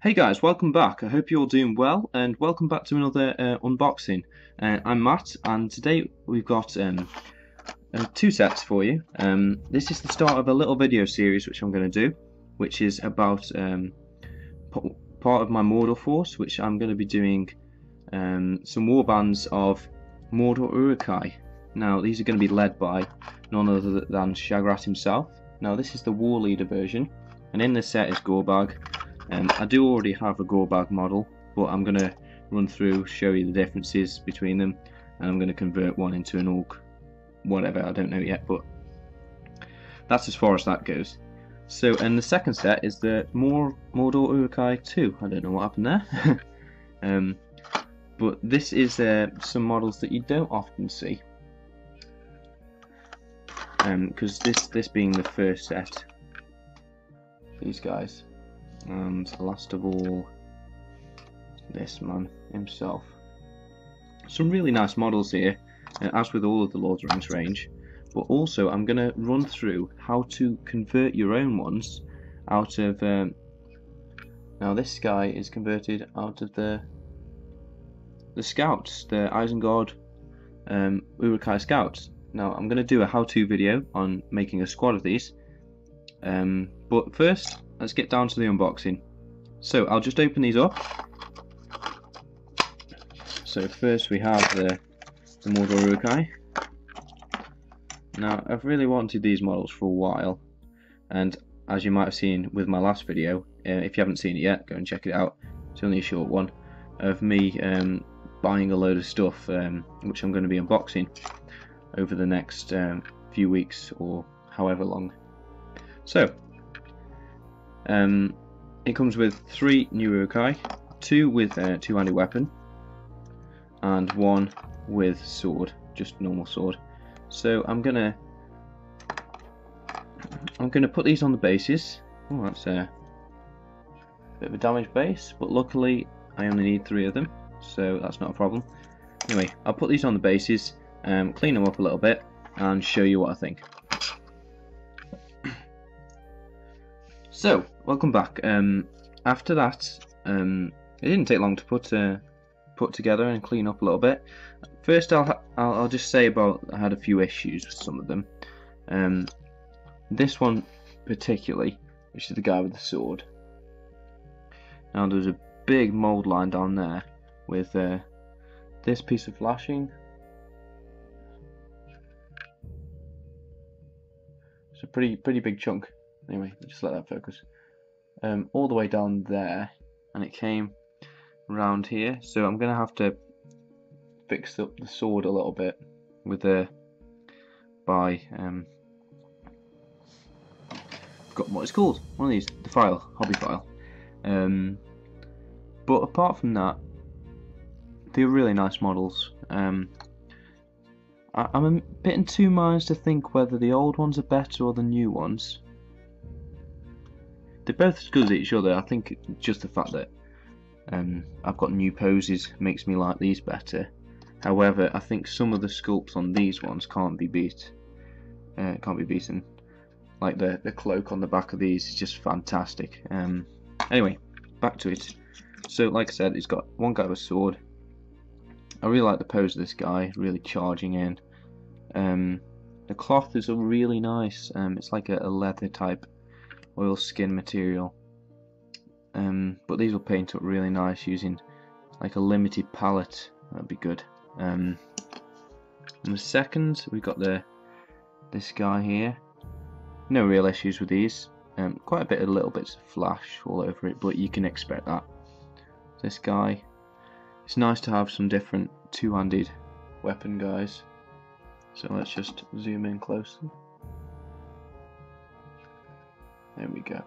Hey guys, welcome back. I hope you're all doing well, and welcome back to another unboxing. I'm Matt, and today we've got two sets for you. This is the start of a little video series which I'm going to do, which is about part of my Mordor force, which I'm going to be doing some warbands of Mordor Uruk-hai. Now these are going to be led by none other than Shagrat himself. Now this is the war leader version, and in this set is Gorbag. I do already have a Gorbag model, but I'm going to run through, show you the differences between them, and I'm going to convert one into an Orc, whatever, I don't know yet, but that's as far as that goes. So, and the second set is the Mordor Uruk-hai 2, I don't know what happened there. But this is some models that you don't often see, because this being the first set, these guys. And last of all, this man himself. Some really nice models here, as with all of the Lord of the Rings range, but also I'm going to run through how to convert your own ones out of now this guy is converted out of the scouts, the Isengard Urukhai scouts. Now I'm going to do a how-to video on making a squad of these, but first let's get down to the unboxing. So I'll just open these up. So first we have the Mordor Uruk-hai. Now I've really wanted these models for a while, and as you might have seen with my last video, if you haven't seen it yet, go and check it out. It's only a short one of me buying a load of stuff, which I'm going to be unboxing over the next few weeks or however long. So it comes with 3 new Urukhai, 2 with two-handed weapon, and 1 with sword, just normal sword. So I'm gonna put these on the bases. Oh, that's a bit of a damaged base, but luckily I only need 3 of them, so that's not a problem. Anyway, I'll put these on the bases, clean them up a little bit, and show you what I think. So, welcome back. After that, it didn't take long to put together and clean up a little bit. First, I'll just say about I had a few issues with some of them. This one particularly, which is the guy with the sword. Now there's a big mould line down there with this piece of flashing. It's a pretty big chunk. Anyway, just let that focus. All the way down there, and it came around here. So I'm gonna have to fix up the sword a little bit with by forgot what it's called. One of these, the file, hobby file. But apart from that, they're really nice models. I'm a bit in two minds to think whether the old ones are better or the new ones. They're both as good as each other. I think just the fact that I've got new poses makes me like these better. However, I think some of the sculpts on these ones can't be beaten. Like the cloak on the back of these is just fantastic. Anyway, back to it. So, like I said, it's got one guy with a sword. I really like the pose of this guy, really charging in. The cloth is really nice. It's like a leather type oil skin material, but these will paint up really nice using like a limited palette. That'd be good. And the second, we've got this guy here. No real issues with these. Quite a little bits of flash all over it, but you can expect that. This guy, it's nice to have some different two-handed weapon guys. So let's just zoom in closely. There we go.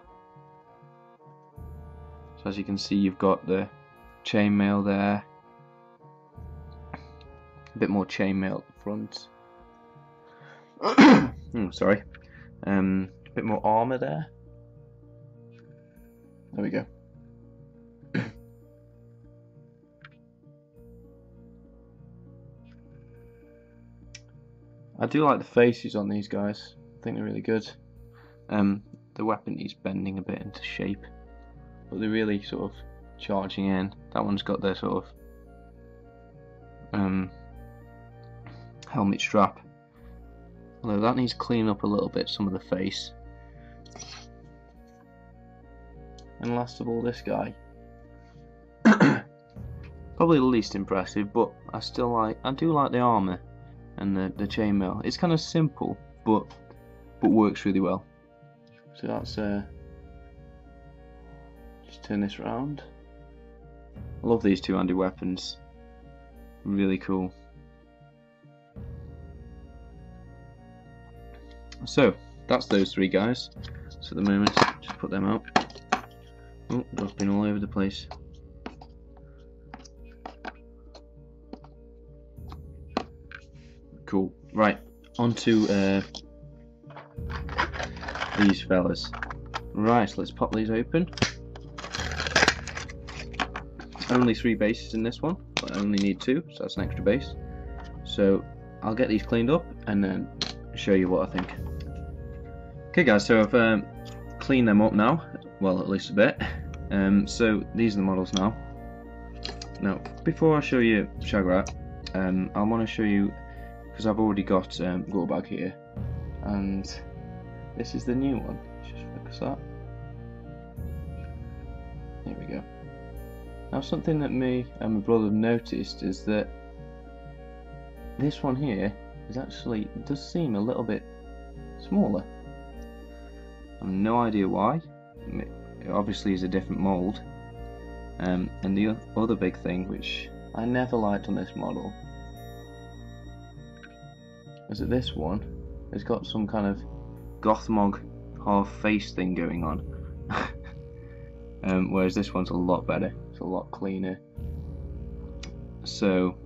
So as you can see, you've got the chainmail there. A bit more chainmail at the front. Sorry. A bit more armour there. There we go. I do like the faces on these guys. I think they're really good. The weapon is bending a bit into shape. but they're really sort of charging in. That one's got their sort of helmet strap, although that needs cleaning up a little bit, some of the face. And last of all, this guy. Probably the least impressive, but I do like the armour and the chainmail. It's kind of simple, but works really well. So that's just turn this around. I love these two-handed weapons. Really cool. So that's those three guys. So at the moment, just put them out. Oh, dropping all over the place. Cool. Right, onto these fellas. Right, so let's pop these open. Only 3 bases in this one, but I only need 2, so that's an extra base. So I'll get these cleaned up and then show you what I think. Okay guys, so I've cleaned them up now, well at least a bit. So these are the models now. Now before I show you Shagrat, I want to show you, because I've already got Gorbag here, and this is the new one. Let's just focus that. There we go. Now something that me and my brother have noticed is that this one here is actually, does seem a little bit smaller. I have no idea why. It obviously is a different mould. And the other big thing, which I never liked on this model, is that this one has got some kind of Gothmog half face thing going on. Whereas this one's a lot better. It's a lot cleaner. So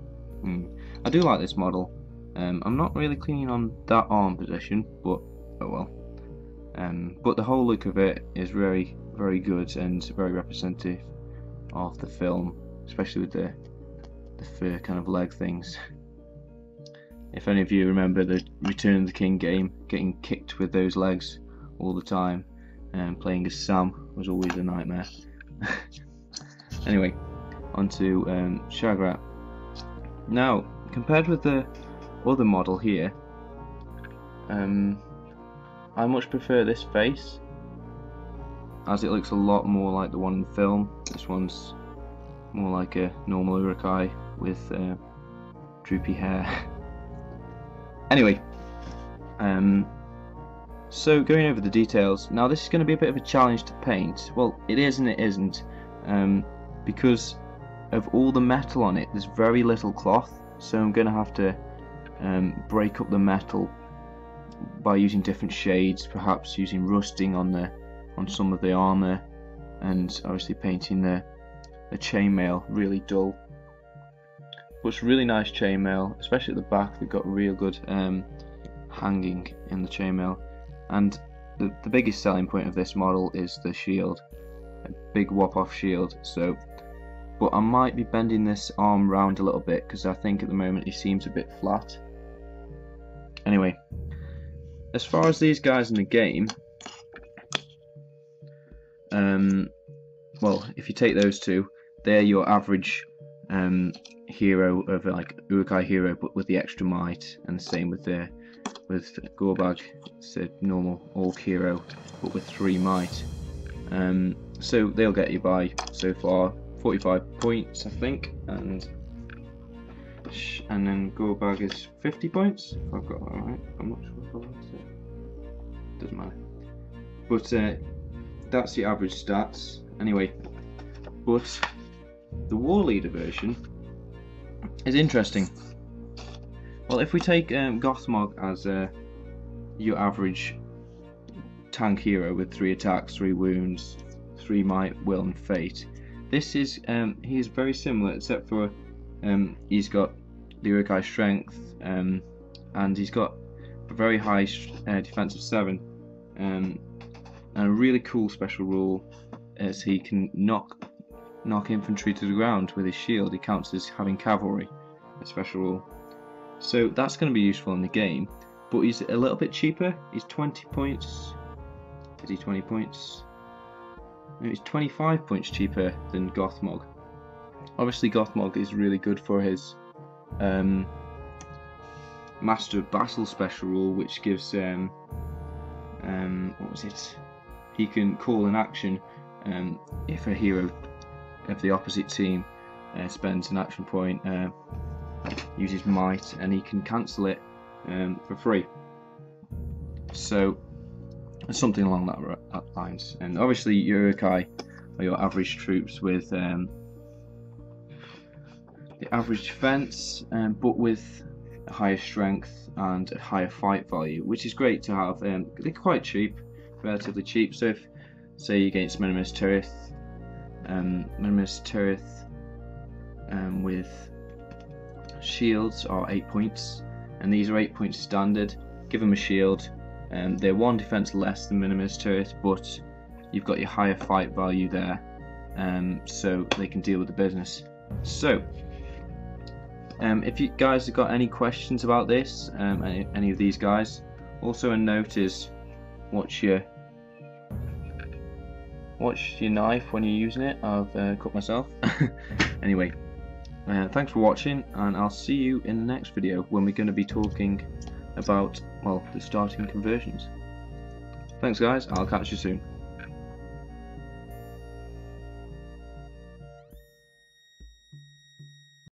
I do like this model. I'm not really keen on that arm position, but oh well. But the whole look of it is very, very good and very representative of the film, especially with the fur kind of leg things. If any of you remember the Return of the King game, getting kicked with those legs all the time, and playing as Sam was always a nightmare. Anyway, onto Shagrat. Now, compared with the other model here, I much prefer this face, as it looks a lot more like the one in the film. This one's more like a normal Urukhai with droopy hair. Anyway, so going over the details. Now this is going to be a bit of a challenge to paint. Well, it is and it isn't, because of all the metal on it, there's very little cloth, so I'm going to have to break up the metal by using different shades, perhaps using rusting on some of the armour, and obviously painting the chainmail really dull. But it's really nice chainmail, especially at the back. They've got real good hanging in the chainmail, and the biggest selling point of this model is the shield, a big whop-off shield. So, but I might be bending this arm round a little bit because I think at the moment he seems a bit flat. Anyway, as far as these guys in the game, well, if you take those two, they're your average hero of like Urukhai hero, but with the extra might, and the same with Gorbag. It's a normal orc hero, but with 3 might. So they'll get you by so far 45 points, I think, and then Gorbag is 50 points. If I've got that right. I'm not sure if I've got it. Doesn't matter. But that's the average stats. Anyway, but the War Leader version is interesting. Well, if we take Gothmog as your average tank hero with 3 attacks, 3 wounds, 3 might, will and fate, this is he is very similar, except for he's got the Urukhai strength, and he's got a very high defense of 7, and a really cool special rule is he can knock infantry to the ground with his shield. He counts as having cavalry, a special rule. So that's going to be useful in the game, but he's a little bit cheaper. He's 20 points. Is he 20 points? It's 25 points cheaper than Gothmog. Obviously Gothmog is really good for his Master of Battle special rule, which gives what was it? He can call an action if a hero of the opposite team spends an action point, uses might, and he can cancel it for free. So something along that lines. And obviously Urukhai are your average troops with the average defense, but with a higher strength and a higher fight value, which is great to have. They're quite cheap, relatively cheap. So if, say, you're against Minimus Tirith, with shields are 8 points, and these are 8 points standard. Give them a shield. They're 1 defense less than Minimus Tirith, but you've got your higher fight value there, so they can deal with the business. So if you guys have got any questions about this, any of these guys, also a note is watch your knife when you're using it. I've cut myself. Anyway, thanks for watching, and I'll see you in the next video when we're going to be talking about, well, the starting conversions. Thanks guys, I'll catch you soon.